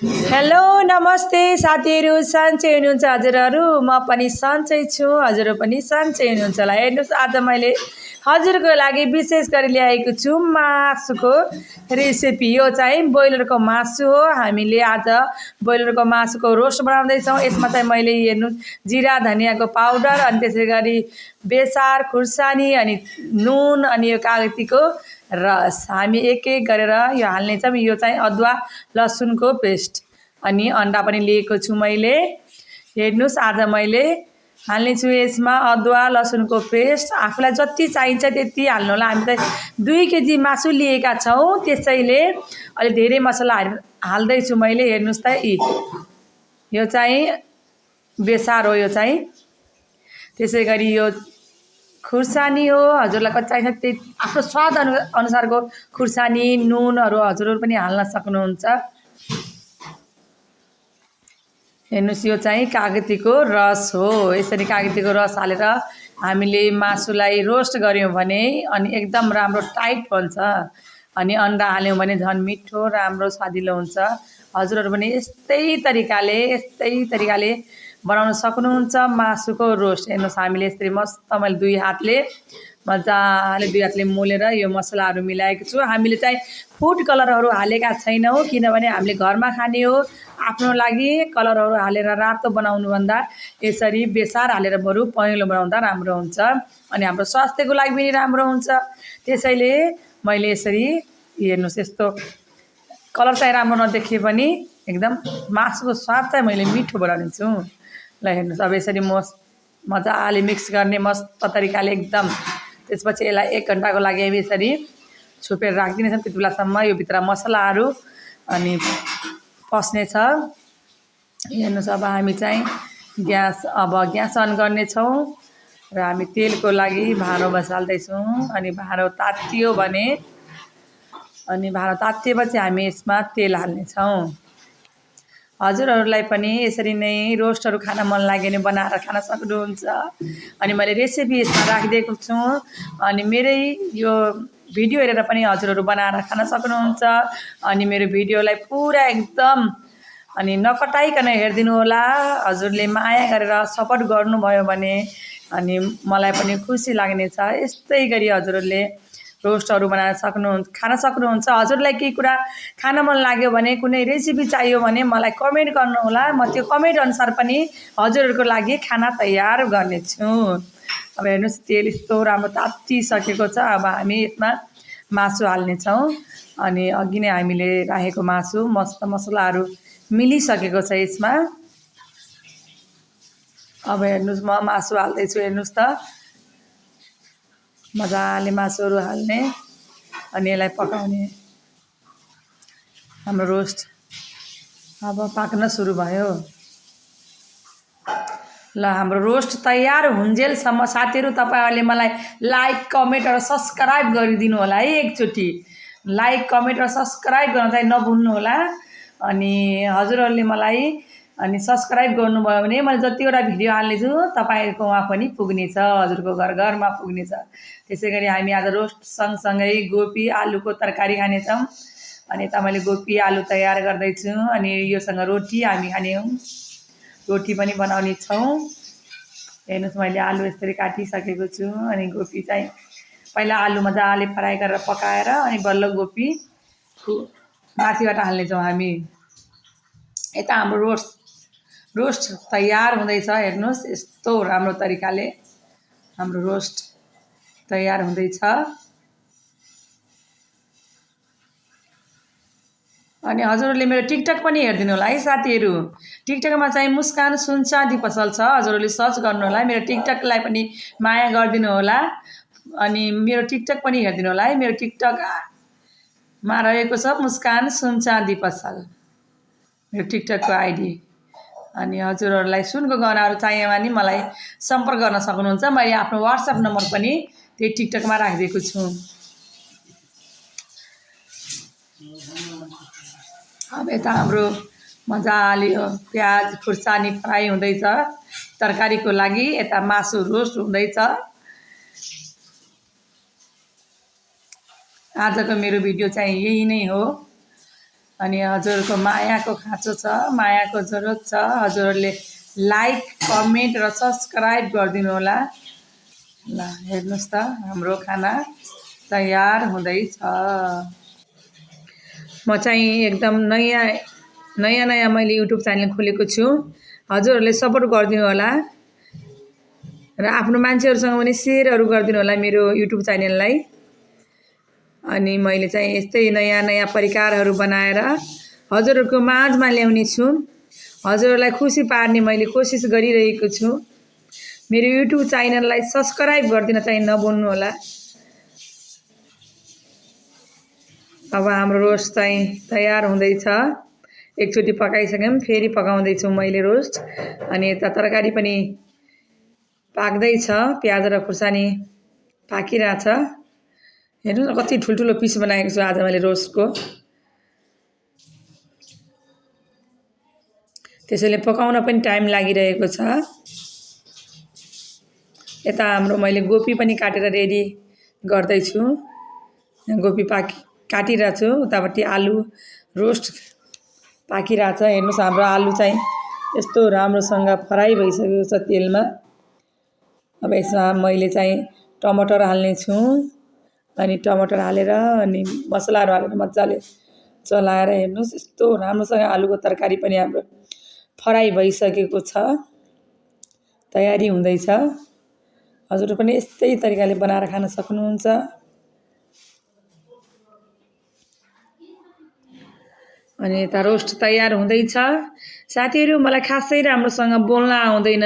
Hello नमस्ते साथीहरू, सन्चै हुनुहुन्छ हजुरहरू? म पनि सन्चै छु, हजुरहरू पनि सन्चै हुनुहुन्छ होला। हेर्नुहोस्, आज मैले हजुरको लागि विशेष गरी ल्याएको छु मासुको रेसिपी। यो चाहिँ ब्रोइलरको मासु हो। हामीले आज ब्रोइलरको मासुको रोस्ट बनाउँदैछौँ। यसमा चाहिँ मैले हेर्नुहोस् जिरा धनियाँको पाउडर, अनि त्यसै गरी बेसार, खुर्सानी, अनि नुन, अनि यो कागतीको रस हामी एक एक गरेर यो हाल्नेछौँ। यो चाहिँ अदुवा लसुनको पेस्ट, अनि अन्डा पनि लिएको छु मैले। हेर्नुहोस्, आज मैले हाल्नेछु यसमा अदुवा लसुनको पेस्ट। आफूलाई जति चाहिन्छ त्यति हाल्नु होला। हामी त 2 केजी मासु लिएका छौँ, त्यसैले अलि धेरै मसला हाल्दैछु मैले। हेर्नुहोस् त, यो चाहिँ बेसार हो। यो चाहिँ त्यसै गरी यो खुर्सानी हो। हजुरलाई कति चाहिन्छ त्यही आफ्नो स्वाद अनुसारको खुर्सानी, नुनहरू हजुरहरू पनि हाल्न सक्नुहुन्छ। हेर्नुहोस्, यो चाहिँ कागतीको रस हो। यसरी कागतीको रस हालेर हामीले मासुलाई रोस्ट गऱ्यौँ भने अनि एकदम राम्रो टाइट बन्छ। अनि अन्डा हाल्यौँ भने झन् मिठो राम्रो स्वादिलो हुन्छ। हजुरहरू पनि यस्तै तरिकाले बनाउन सक्नुहुन्छ मासुको रोस्ट। हेर्नुहोस्, हामीले यसरी मस्त मैले 2 हातले मोलेर यो मसलाहरू मिलाएको छु। हामीले चाहिँ फुड कलरहरू हालेका छैनौँ, किनभने हामीले घरमा खाने हो। आफ्नो लागि कलरहरू हालेर रातो बनाउनुभन्दा यसरी बेसार हालेर बरु पहेँलो बनाउँदा राम्रो हुन्छ, अनि हाम्रो स्वास्थ्यको लागि पनि राम्रो हुन्छ। त्यसैले मैले यसरी हेर्नुहोस्, यस्तो कलर चाहिँ राम्रो नदेखिए पनि एकदम मासुको स्वाद चाहिँ मैले मिठो बनाउने छु। ल हेर्नुहोस्, अब यसरी मजाले मिक्स गर्ने मस्त तरिकाले एकदम। त्यसपछि यसलाई 1 घन्टाको लागि हामी यसरी छोपेर राखिदिनेछौँ। त्यति बेलासम्म यो भित्र मसलाहरू अनि पस्नेछ। हेर्नुहोस्, अब हामी चाहिँ ग्यास अन गर्नेछौँ र हामी तेलको लागि भाँडो बसाल्दैछौँ। अनि भाँडो तातियो भने अनि भाँडो तातिएपछि हामी यसमा तेल हाल्नेछौँ। हजुरहरूलाई पनि यसरी नै रोस्टहरू खान मन लाग्यो भने बनाएर खान सक्नुहुन्छ। अनि मैले रेसिपी यसमा राखिदिएको छु, अनि मेरै यो भिडियो हेरेर पनि हजुरहरू बनाएर खान सक्नुहुन्छ। अनि मेरो भिडियोलाई पुरा एकदम अनि नकटाइकन हेरिदिनु होला। हजुरले माया गरेर सपोर्ट गर्नुभयो भने अनि मलाई पनि खुसी लाग्नेछ। यस्तै गरी हजुरहरूले रोस्टहरू बनाएर खान सक्नुहुन्छ। हजुरलाई केही कुरा खान मन लाग्यो भने, कुनै रेसिपी चाहियो भने मलाई कमेन्ट गर्नुहोला। म त्यो कमेन्ट अनुसार पनि हजुरहरूको लागि खाना तयार गर्नेछु। अब हेर्नुहोस्, तेल यस्तो राम्रो तातिसकेको छ। अब हामी यसमा मासु हाल्नेछौँ। अनि अघि नै हामीले राखेको मासु मस्त मसलाहरू मिलिसकेको छ यसमा। अब हेर्नुहोस्, म मासु हाल्दैछु। हेर्नुहोस् त, मजाले मासुहरू हाल्ने अनि यसलाई पकाउने। हाम्रो रोस्ट अब पाक्न सुरु भयो। ल, हाम्रो रोस्ट तयार हुन्जेलसम्म साथीहरू तपाईँहरूले मलाई लाइक, कमेन्ट र सब्सक्राइब गरिदिनु होला है। एकचोटि लाइक, कमेन्ट र सब्सक्राइब गर्न चाहिँ नभुल्नु होला। अनि हजुरहरूले मलाई अनि सब्सक्राइब गर्नुभयो भने मैले जतिवटा भिडियो हाल्नेछु तपाईँहरूको वहाँ पनि पुग्नेछ, हजुरको घर घरमा पुग्नेछ। त्यसै गरी हामी आज रोस्ट सँगसँगै गोपी आलुको तरकारी खानेछौँ। अनि यता मैले गोपी आलु तयार गर्दैछु, अनि योसँग रोटी हामी खानेछौँ, रोटी पनि बनाउने छौँ। हेर्नुहोस्, मैले आलु यसरी काटिसकेको छु। अनि गोपी चाहिँ पहिला आलु मजाले फ्राई गरेर पकाएर अनि बल्ल गोपी माथिबाट हाल्नेछौँ हामी। यता हाम्रो रोस्ट तयार हुँदैछ। हेर्नुहोस्, यस्तो राम्रो तरिकाले हाम्रो रोस्ट तयार हुँदैछ। अनि हजुरहरूले मेरो टिकटक पनि हेरिदिनु होला है साथीहरू। टिकटकमा चाहिँ मुस्कान सुनचाँदी पसल छ, हजुरहरूले सर्च गर्नु होला। मेरो टिकटकलाई पनि माया गरिदिनु होला। अनि मेरो टिकटक पनि हेरिदिनु होला है। मेरो टिकटकमा रहेको छ मुस्कान सुनचाँदी पसल, मेरो टिकटकको आइडी। अनि हजुरहरूलाई सुनको गहनाहरू चाहियो भने मलाई सम्पर्क गर्न सक्नुहुन्छ। मैले आफ्नो व्हाट्सएप नम्बर पनि त्यही टिकटकमा राखिदिएको छु। अब यता हाम्रो मजाले प्याज खुर्सानी फ्राई हुँदैछ तरकारीको लागि। यता मासु रोस्ट हुँदैछ। आजको मेरो भिडियो चाहिँ यही नै हो। अनि हजुरको मायाको खाँचो छ, मायाको जरुरत छ। हजुरहरूले लाइक कमेन्ट र सब्सक्राइब गरिदिनु होला। ल हेर्नुहोस् त हाम्रो खाना तयार हुँदैछ। म चाहिँ एकदम नयाँ मैले युट्युब च्यानल खोलेको छु। हजुरहरूले सपोर्ट गरिदिनु होला र आफ्नो मान्छेहरूसँग पनि सेयरहरू गरिदिनु होला मेरो युट्युब च्यानललाई। अनि मैले चाहिँ यस्तै नयाँ परिकारहरू बनाएर हजुरहरूको माझमा ल्याउने छु। हजुरहरूलाई खुसी पार्ने मैले कोसिस गरिरहेको छु। मेरो युट्युब च्यानललाई सब्सक्राइब गरिदिन चाहिँ नभुल्नु होला। अब हाम्रो रोस्ट चाहिँ तयार हुँदैछ। एकचोटि पकाइसक्यौँ, फेरि पकाउँदैछु मैले रोस्ट। अनि यता तरकारी पनि पाक्दैछ, प्याज र खुर्सानी पाकिरहेछ। हेर्नु न कति ठुल्ठुलो पिस बनाएको छु आज मैले रोस्टको। त्यसैले पकाउन पनि टाइम लागिरहेको छ। यता हाम्रो मैले गोपी पनि काटेर रेडी गर्दैछु। गोपी काटिरहेको छु। उतापट्टि आलु रोस्ट पाकिरहेछ। हेर्नुहोस् हाम्रो आलु चाहिँ यस्तो राम्रोसँग फ्राई भइसकेको छ तेलमा। अब यसमा मैले चाहिँ टमाटर हाल्नेछु। अनि टमाटर हालेर अनि मसलाहरू हालेर मजाले चलाएर हेर्नुहोस् यस्तो राम्रोसँग आलुको तरकारी पनि हाम्रो फ्राई भइसकेको छ, तयारी हुँदैछ। हजुरहरू पनि यस्तै तरिकाले बनाएर खान सक्नुहुन्छ। अनि यता रोस्ट तयार हुँदैछ। साथीहरू मलाई खासै राम्रोसँग बोल्न आउँदैन।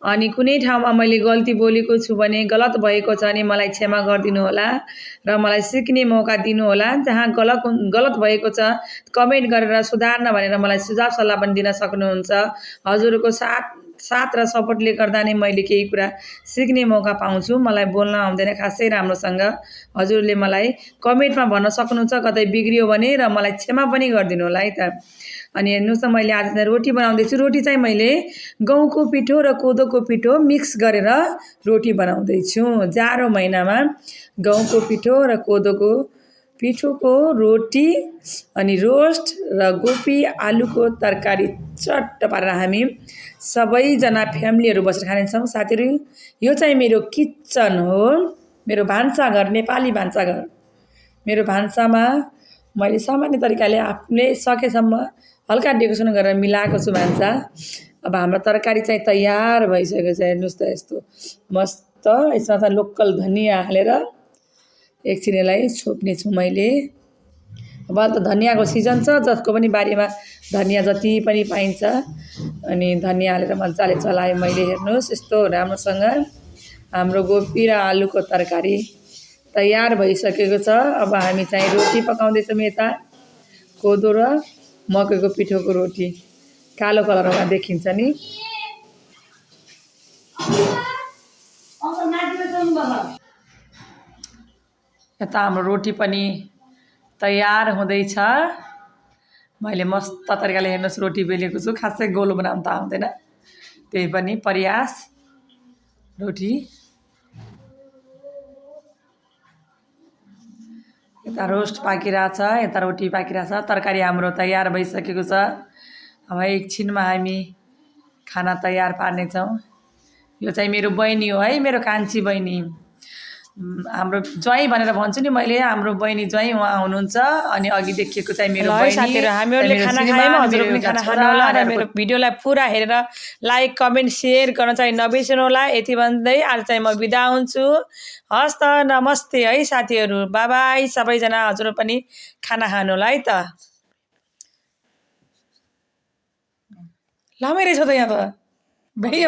अनि कुनै ठाउँमा मैले गल्ती बोलेको छु भने, गलत भएको छ भने मलाई क्षमा गरिदिनु होला र मलाई सिक्ने मौका दिनु होला। जहाँ गलत भएको छ कमेन्ट गरेर सुधार्न भनेर मलाई सुझाव सल्लाह पनि दिन सक्नुहुन्छ। हजुरहरूको साथ र सपोर्टले गर्दा नै मैले केही कुरा सिक्ने मौका पाउँछु। मलाई बोल्न आउँदैन खासै राम्रोसँग। हजुरले मलाई कमेन्टमा भन्न सक्नुहुन्छ कतै बिग्रियो भने र मलाई क्षमा पनि गरिदिनु होला है त। अनि हेर्नुहोस् त मैले आज रोटी बनाउँदैछु। रोटी चाहिँ मैले गहुँको पिठो र कोदोको पिठो मिक्स गरेर रोटी बनाउँदैछु। जाडो महिनामा गहुँको पिठो र कोदोको पिठोको रोटी अनि रोस्ट र गोपी आलुको तरकारी चट्ट पारेर हामी सबैजना फ्यामिलीहरू बसेर खानेछौँ। साथीहरू यो चाहिँ मेरो किचन हो, मेरो भान्साघर, नेपाली भान्साघर। मेरो भान्सामा मैले सामान्य तरिकाले आफूले सकेसम्म हल्का डेकोरेसन गरेर मिलाएको छु भान्सा। अब हाम्रो तरकारी चाहिँ तयार भइसकेको छ। हेर्नुहोस् त यस्तो मस्त। यसमा चाहिँ लोकल धनियाँ हालेर एकछिन यसलाई छोप्ने छु मैले। अब त धनियाँको सिजन छ, जसको पनि बारीमा धनियाँ जति पनि पाइन्छ। अनि धनियाँ हालेर मजाले चलाएँ मैले। हेर्नुहोस् यस्तो राम्रोसँग हाम्रो गोपी र आलुको तरकारी तयार भइसकेको छ। अब हामी चाहिँ रोटी पकाउँदैछौँ। यता कोदो र मकैको पिठोको रोटी कालो कलरमा देखिन्छ नि। यता हाम्रो रोटी पनि तयार हुँदैछ। मैले मस्त तरिकाले हेर्नुहोस् रोटी बेलेको छु। खासै गोलो बनाउन त आउँदैन, त्यही पनि प्रयास। रोटी यता रोस्ट पाकिरहेछ, यता रोटी पाकिरहेछ। तरकारी हाम्रो तयार भइसकेको छ। अब एकछिनमा हामी खाना तयार पार्नेछौँ। यो चाहिँ मेरो बहिनी हो है, मेरो कान्छी बहिनी। हाम्रो ज्वाइँ भनेर भन्छु नि मैले, हाम्रो बहिनी ज्वाइँ उहाँ हुनुहुन्छ। अनि अघि देखिएको चाहिँ मेरो बहिनी। साथीहरू हामीहरूले खाना खायौँ, हजुर पनि खाना खानु होला र मेरो भिडियोलाई पुरा हेरेर लाइक कमेन्ट सेयर गर्न चाहिँ नबिर्सनु होला। यति भन्दै आज चाहिँ म बिदा हुन्छु। हस् त, नमस्ते है साथीहरू, बाई बाई सबैजना। हजुर पनि खाना खानु होला है त। लामै रहेछ त यहाँ त भ्याइ